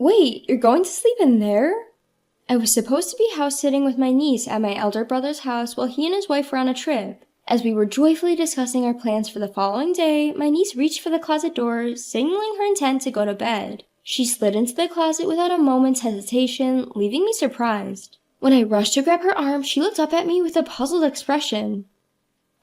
Wait, you're going to sleep in there? I was supposed to be house-sitting with my niece at my elder brother's house while he and his wife were on a trip. As we were joyfully discussing our plans for the following day, my niece reached for the closet door, signaling her intent to go to bed. She slid into the closet without a moment's hesitation, leaving me surprised. When I rushed to grab her arm, she looked up at me with a puzzled expression.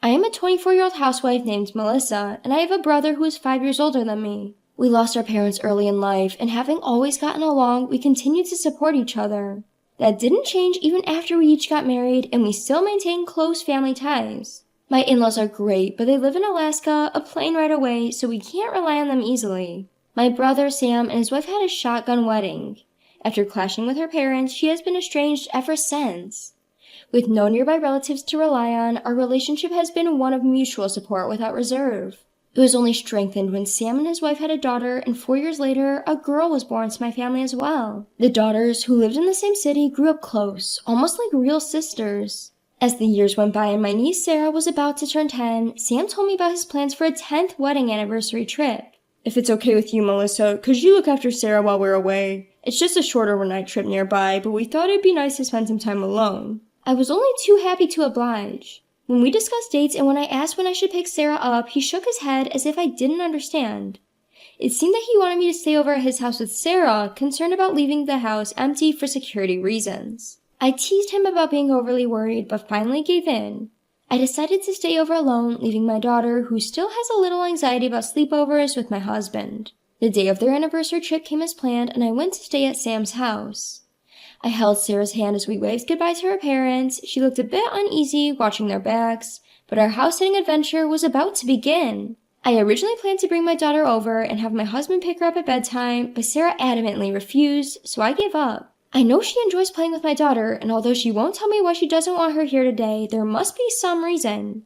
I am a 24-year-old housewife named Melissa, and I have a brother who is 5 years older than me. We lost our parents early in life, and having always gotten along, we continued to support each other. That didn't change even after we each got married, and we still maintain close family ties. My in-laws are great, but they live in Alaska, a plane ride away, so we can't rely on them easily. My brother, Sam, and his wife had a shotgun wedding. After clashing with her parents, she has been estranged ever since. With no nearby relatives to rely on, our relationship has been one of mutual support without reserve. It was only strengthened when Sam and his wife had a daughter, and 4 years later, a girl was born to my family as well. The daughters, who lived in the same city, grew up close, almost like real sisters. As the years went by and my niece Sarah was about to turn 10, Sam told me about his plans for a 10th wedding anniversary trip. If it's okay with you, Melissa, could you look after Sarah while we're away? It's just a short overnight trip nearby, but we thought it'd be nice to spend some time alone. I was only too happy to oblige. When we discussed dates and when I asked when I should pick Sarah up, he shook his head as if I didn't understand. It seemed that he wanted me to stay over at his house with Sarah, concerned about leaving the house empty for security reasons. I teased him about being overly worried, but finally gave in. I decided to stay over alone, leaving my daughter, who still has a little anxiety about sleepovers, with my husband. The day of their anniversary trip came as planned, and I went to stay at Sam's house. I held Sarah's hand as we waved goodbye to her parents. She looked a bit uneasy, watching their backs, but our house-sitting adventure was about to begin. I originally planned to bring my daughter over and have my husband pick her up at bedtime, but Sarah adamantly refused, so I gave up. I know she enjoys playing with my daughter, and although she won't tell me why she doesn't want her here today, there must be some reason.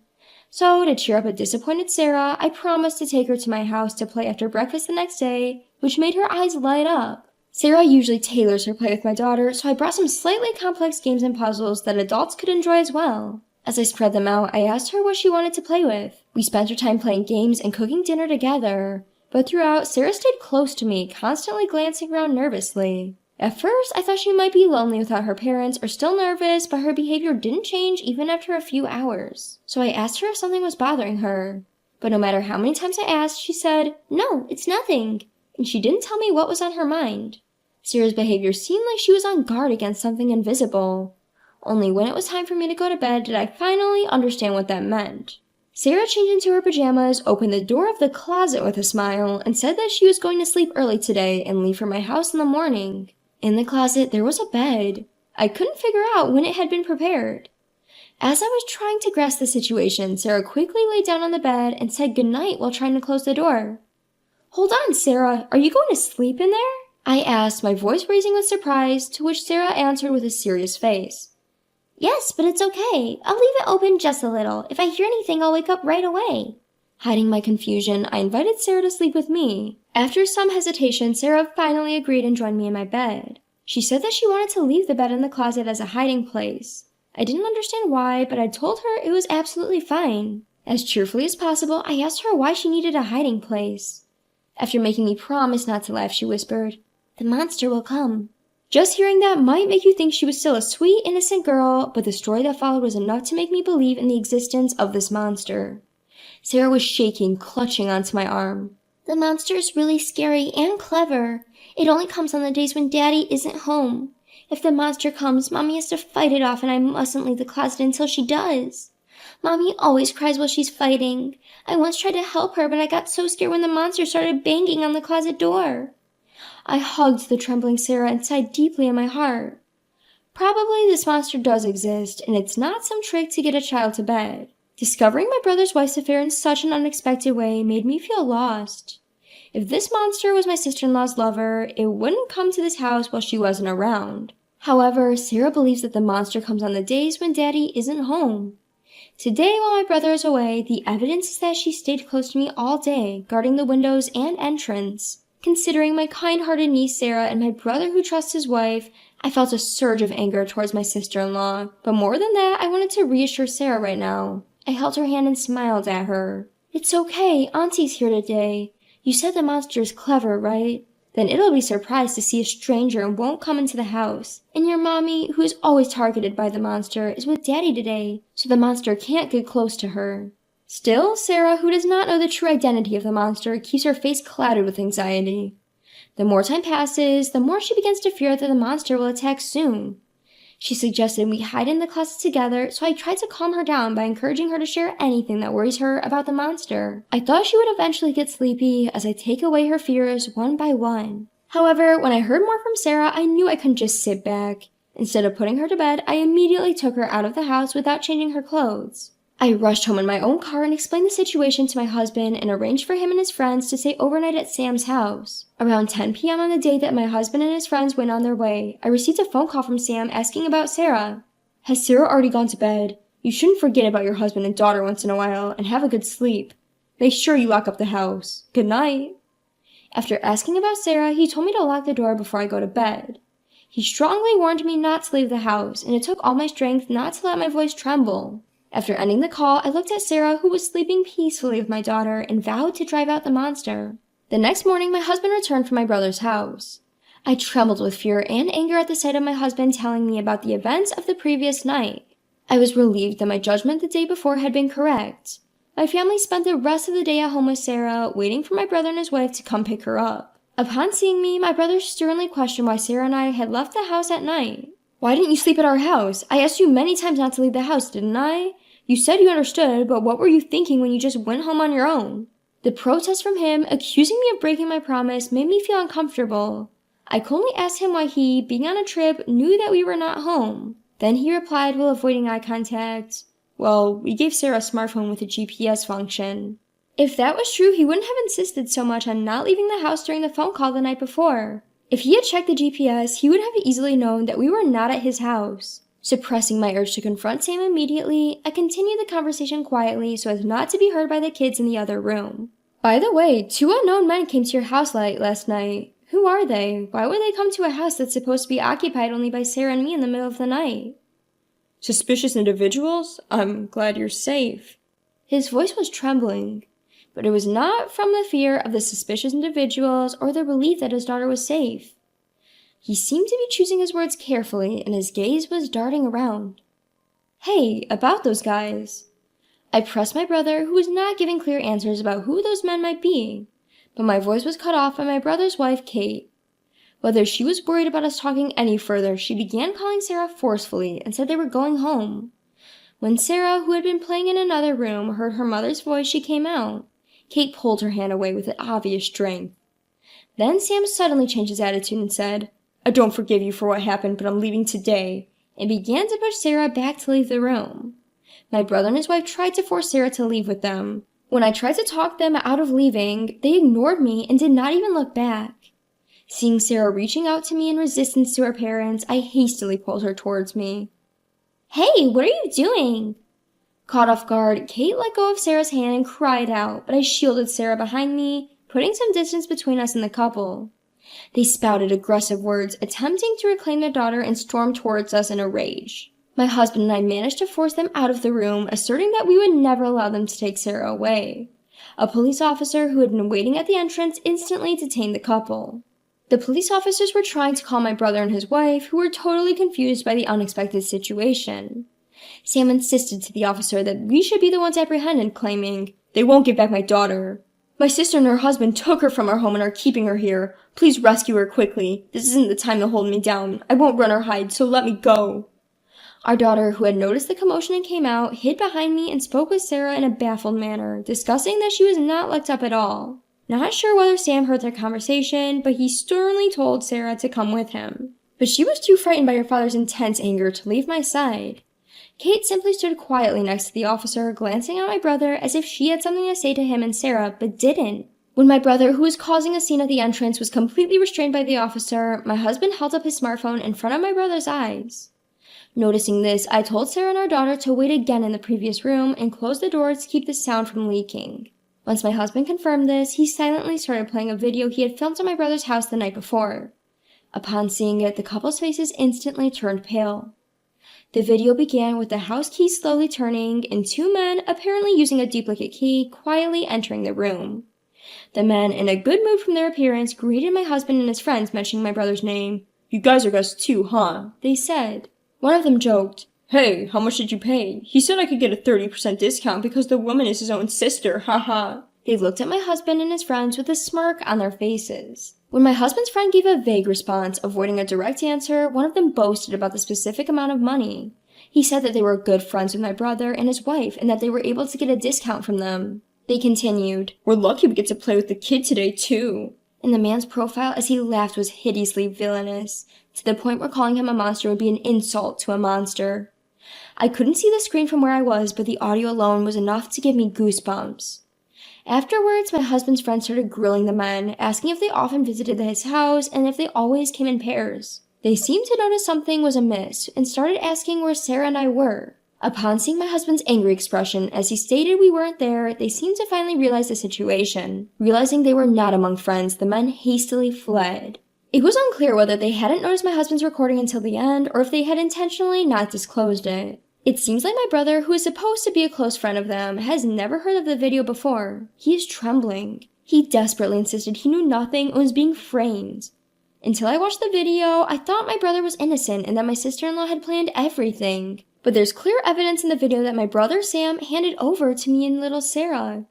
So, to cheer up a disappointed Sarah, I promised to take her to my house to play after breakfast the next day, which made her eyes light up. Sarah usually tailors her play with my daughter, so I brought some slightly complex games and puzzles that adults could enjoy as well. As I spread them out, I asked her what she wanted to play with. We spent her time playing games and cooking dinner together, but throughout, Sarah stayed close to me, constantly glancing around nervously. At first, I thought she might be lonely without her parents or still nervous, but her behavior didn't change even after a few hours. So I asked her if something was bothering her. But no matter how many times I asked, she said, "No, it's nothing," and she didn't tell me what was on her mind. Sarah's behavior seemed like she was on guard against something invisible. Only when it was time for me to go to bed did I finally understand what that meant. Sarah changed into her pajamas, opened the door of the closet with a smile, and said that she was going to sleep early today and leave for my house in the morning. In the closet, there was a bed. I couldn't figure out when it had been prepared. As I was trying to grasp the situation, Sarah quickly lay down on the bed and said goodnight while trying to close the door. "Hold on, Sarah. Are you going to sleep in there?" I asked, my voice raising with surprise, to which Sarah answered with a serious face. "Yes, but it's okay. I'll leave it open just a little. If I hear anything, I'll wake up right away." Hiding my confusion, I invited Sarah to sleep with me. After some hesitation, Sarah finally agreed and joined me in my bed. She said that she wanted to leave the bed in the closet as a hiding place. I didn't understand why, but I told her it was absolutely fine. As cheerfully as possible, I asked her why she needed a hiding place. After making me promise not to laugh, she whispered, "The monster will come." Just hearing that might make you think she was still a sweet, innocent girl, but the story that followed was enough to make me believe in the existence of this monster. Sarah was shaking, clutching onto my arm. "The monster is really scary and clever. It only comes on the days when Daddy isn't home. If the monster comes, Mommy has to fight it off, and I mustn't leave the closet until she does. Mommy always cries while she's fighting. I once tried to help her, but I got so scared when the monster started banging on the closet door." I hugged the trembling Sarah and sighed deeply in my heart. Probably this monster does exist, and it's not some trick to get a child to bed. Discovering my brother's wife's affair in such an unexpected way made me feel lost. If this monster was my sister-in-law's lover, it wouldn't come to this house while she wasn't around. However, Sarah believes that the monster comes on the days when Daddy isn't home. Today, while my brother is away, the evidence is that she stayed close to me all day, guarding the windows and entrance. Considering my kind-hearted niece Sarah and my brother who trusts his wife, I felt a surge of anger towards my sister-in-law. But more than that, I wanted to reassure Sarah right now. I held her hand and smiled at her. "It's okay, Auntie's here today. You said the monster is clever, right?" Then it'll be surprised to see a stranger and won't come into the house. And your mommy, who is always targeted by the monster, is with Daddy today, so the monster can't get close to her. Still, Sarah, who does not know the true identity of the monster, keeps her face clouded with anxiety. The more time passes, the more she begins to fear that the monster will attack soon. She suggested we hide in the closet together, so I tried to calm her down by encouraging her to share anything that worries her about the monster. I thought she would eventually get sleepy as I take away her fears one by one. However, when I heard more from Sarah, I knew I couldn't just sit back. Instead of putting her to bed, I immediately took her out of the house without changing her clothes. I rushed home in my own car and explained the situation to my husband and arranged for him and his friends to stay overnight at Sam's house. Around 10 p.m. on the day that my husband and his friends went on their way, I received a phone call from Sam asking about Sarah. "Has Sarah already gone to bed? You shouldn't forget about your husband and daughter once in a while and have a good sleep. Make sure you lock up the house. Good night." After asking about Sarah, he told me to lock the door before I go to bed. He strongly warned me not to leave the house, and it took all my strength not to let my voice tremble. After ending the call, I looked at Sarah, who was sleeping peacefully with my daughter, and vowed to drive out the monster. The next morning, my husband returned from my brother's house. I trembled with fear and anger at the sight of my husband telling me about the events of the previous night. I was relieved that my judgment the day before had been correct. My family spent the rest of the day at home with Sarah, waiting for my brother and his wife to come pick her up. Upon seeing me, my brother sternly questioned why Sarah and I had left the house at night. "Why didn't you sleep at our house? I asked you many times not to leave the house, didn't I? You said you understood, but what were you thinking when you just went home on your own?" The protest from him, accusing me of breaking my promise, made me feel uncomfortable. I coldly asked him why he, being on a trip, knew that we were not home. Then he replied while avoiding eye contact, "Well, we gave Sarah a smartphone with a GPS function." If that was true, he wouldn't have insisted so much on not leaving the house during the phone call the night before. If he had checked the GPS, he would have easily known that we were not at his house. Suppressing my urge to confront Sam immediately, I continued the conversation quietly so as not to be heard by the kids in the other room. "By the way, 2 unknown men came to your house late last night. Who are they? Why would they come to a house that's supposed to be occupied only by Sarah and me in the middle of the night?" "Suspicious individuals? I'm glad you're safe." His voice was trembling, but it was not from the fear of the suspicious individuals or the relief that his daughter was safe. He seemed to be choosing his words carefully, and his gaze was darting around. "Hey, about those guys." I pressed my brother, who was not giving clear answers about who those men might be, but my voice was cut off by my brother's wife, Kate. Whether she was worried about us talking any further, she began calling Sarah forcefully and said they were going home. When Sarah, who had been playing in another room, heard her mother's voice, she came out. Kate pulled her hand away with obvious strength. Then Sam suddenly changed his attitude and said, "I don't forgive you for what happened, but I'm leaving today," and began to push Sarah back to leave the room. My brother and his wife tried to force Sarah to leave with them. When I tried to talk them out of leaving, they ignored me and did not even look back. Seeing Sarah reaching out to me in resistance to her parents, I hastily pulled her towards me. "Hey, what are you doing?" Caught off guard, Kate let go of Sarah's hand and cried out, but I shielded Sarah behind me, putting some distance between us and the couple. They spouted aggressive words, attempting to reclaim their daughter, and stormed towards us in a rage. My husband and I managed to force them out of the room, asserting that we would never allow them to take Sarah away. A police officer who had been waiting at the entrance instantly detained the couple. The police officers were trying to calm my brother and his wife, who were totally confused by the unexpected situation. Sam insisted to the officer that we should be the ones apprehended, claiming, "They won't give back my daughter. My sister and her husband took her from our home and are keeping her here. Please rescue her quickly. This isn't the time to hold me down. I won't run or hide, so let me go." Our daughter, who had noticed the commotion and came out, hid behind me and spoke with Sarah in a baffled manner, discussing that she was not locked up at all. Not sure whether Sam heard their conversation, but he sternly told Sarah to come with him. But she was too frightened by her father's intense anger to leave my side. Kate simply stood quietly next to the officer, glancing at my brother as if she had something to say to him and Sarah, but didn't. When my brother, who was causing a scene at the entrance, was completely restrained by the officer, my husband held up his smartphone in front of my brother's eyes. Noticing this, I told Sarah and our daughter to wait again in the previous room and close the door to keep the sound from leaking. Once my husband confirmed this, he silently started playing a video he had filmed at my brother's house the night before. Upon seeing it, the couple's faces instantly turned pale. The video began with the house key slowly turning and 2 men, apparently using a duplicate key, quietly entering the room. The men, in a good mood from their appearance, greeted my husband and his friends, mentioning my brother's name. "You guys are guests too, huh?" they said. One of them joked, "Hey, how much did you pay? He said I could get a 30% discount because the woman is his own sister, haha." They looked at my husband and his friends with a smirk on their faces. When my husband's friend gave a vague response, avoiding a direct answer, one of them boasted about the specific amount of money. He said that they were good friends with my brother and his wife and that they were able to get a discount from them. They continued, "We're lucky we get to play with the kid today, too." And the man's profile as he laughed was hideously villainous, to the point where calling him a monster would be an insult to a monster. I couldn't see the screen from where I was, but the audio alone was enough to give me goosebumps. Afterwards, my husband's friends started grilling the men, asking if they often visited his house and if they always came in pairs. They seemed to notice something was amiss and started asking where Sarah and I were. Upon seeing my husband's angry expression as he stated we weren't there, they seemed to finally realize the situation. Realizing they were not among friends, the men hastily fled. It was unclear whether they hadn't noticed my husband's recording until the end or if they had intentionally not disclosed it. It seems like my brother, who is supposed to be a close friend of them, has never heard of the video before. He is trembling. He desperately insisted he knew nothing and was being framed. Until I watched the video, I thought my brother was innocent and that my sister-in-law had planned everything. But there's clear evidence in the video that my brother Sam handed over to me and little Sarah.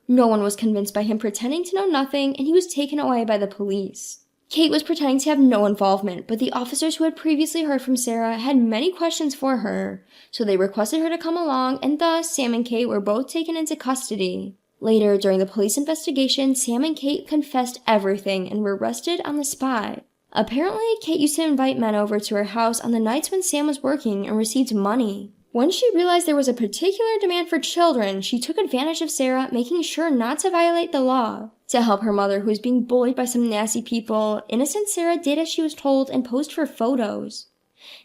No one was convinced by him pretending to know nothing, and he was taken away by the police. Kate was pretending to have no involvement, but the officers who had previously heard from Sarah had many questions for her, so they requested her to come along, and thus Sam and Kate were both taken into custody. Later, during the police investigation, Sam and Kate confessed everything and were arrested on the spot. Apparently, Kate used to invite men over to her house on the nights when Sam was working and received money. Once she realized there was a particular demand for children, she took advantage of Sarah, making sure not to violate the law. To help her mother, who was being bullied by some nasty people, innocent Sarah did as she was told and posed for photos.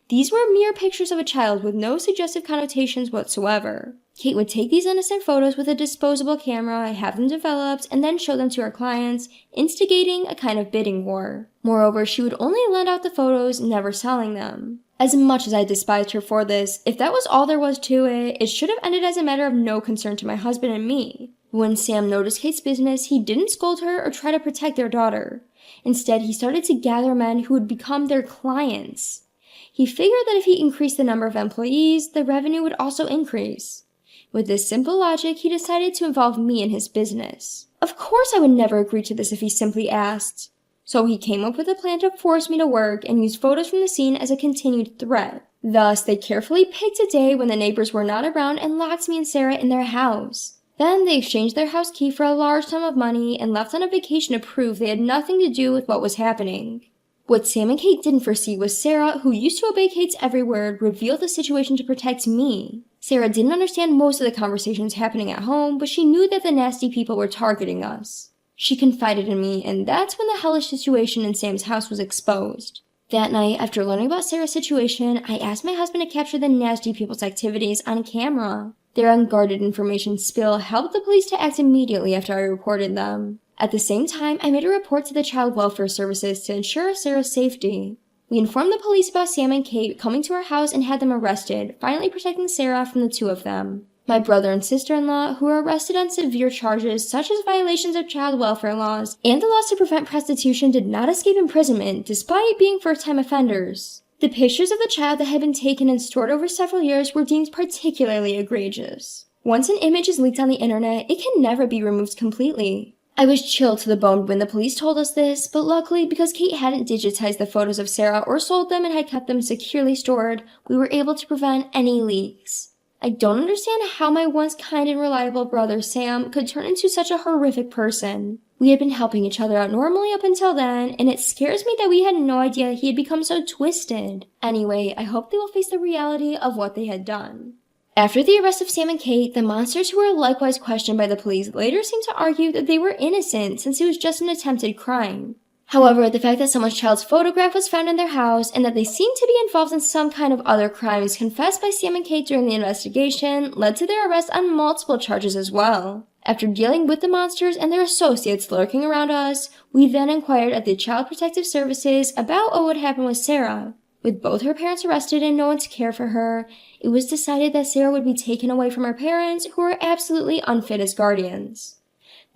These were mere pictures of a child with no suggestive connotations whatsoever. Kate would take these innocent photos with a disposable camera, have them developed, and then show them to her clients, instigating a kind of bidding war. Moreover, she would only lend out the photos, never selling them. As much as I despised her for this, if that was all there was to it, it should have ended as a matter of no concern to my husband and me. When Sam noticed Kate's business, he didn't scold her or try to protect their daughter. Instead, he started to gather men who would become their clients. He figured that if he increased the number of employees, the revenue would also increase. With this simple logic, he decided to involve me in his business. Of course I would never agree to this if he simply asked. So he came up with a plan to force me to work and used photos from the scene as a continued threat. Thus, they carefully picked a day when the neighbors were not around and locked me and Sarah in their house. Then they exchanged their house key for a large sum of money and left on a vacation to prove they had nothing to do with what was happening. What Sam and Kate didn't foresee was Sarah, who used to obey Kate's every word, revealed the situation to protect me. Sarah didn't understand most of the conversations happening at home, but she knew that the nasty people were targeting us. She confided in me, and that's when the hellish situation in Sam's house was exposed. That night, after learning about Sarah's situation, I asked my husband to capture the nasty people's activities on camera. Their unguarded information spill helped the police to act immediately after I reported them. At the same time, I made a report to the Child Welfare Services to ensure Sarah's safety. We informed the police about Sam and Kate coming to our house and had them arrested, finally protecting Sarah from the two of them. My brother and sister-in-law, who were arrested on severe charges such as violations of child welfare laws and the laws to prevent prostitution, did not escape imprisonment despite being first-time offenders. The pictures of the child that had been taken and stored over several years were deemed particularly egregious. Once an image is leaked on the internet, it can never be removed completely. I was chilled to the bone when the police told us this, but luckily, because Kate hadn't digitized the photos of Sarah or sold them and had kept them securely stored, we were able to prevent any leaks. I don't understand how my once kind and reliable brother Sam could turn into such a horrific person. We had been helping each other out normally up until then, and it scares me that we had no idea he had become so twisted. Anyway, I hope they will face the reality of what they had done. After the arrest of Sam and Kate, the monsters who were likewise questioned by the police later seemed to argue that they were innocent since it was just an attempted crime. However, the fact that someone's child's photograph was found in their house and that they seemed to be involved in some kind of other crimes confessed by Sam and Kate during the investigation led to their arrest on multiple charges as well. After dealing with the monsters and their associates lurking around us, we then inquired at the Child Protective Services about what would happen with Sarah. With both her parents arrested and no one to care for her, it was decided that Sarah would be taken away from her parents, who were absolutely unfit as guardians.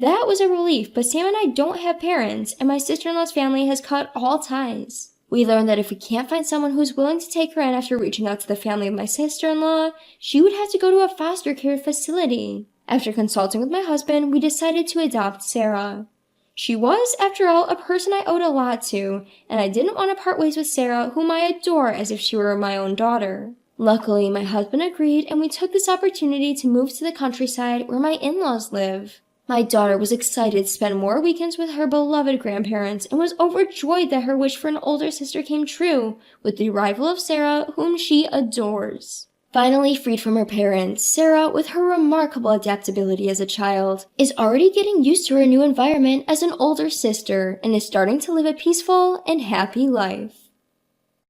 That was a relief, but Sam and I don't have parents, and my sister-in-law's family has cut all ties. We learned that if we can't find someone who's willing to take her in after reaching out to the family of my sister-in-law, she would have to go to a foster care facility. After consulting with my husband, we decided to adopt Sarah. She was, after all, a person I owed a lot to, and I didn't want to part ways with Sarah, whom I adore as if she were my own daughter. Luckily, my husband agreed, and we took this opportunity to move to the countryside where my in-laws live. My daughter was excited to spend more weekends with her beloved grandparents and was overjoyed that her wish for an older sister came true with the arrival of Sarah, whom she adores. Finally freed from her parents, Sarah, with her remarkable adaptability as a child, is already getting used to her new environment as an older sister and is starting to live a peaceful and happy life.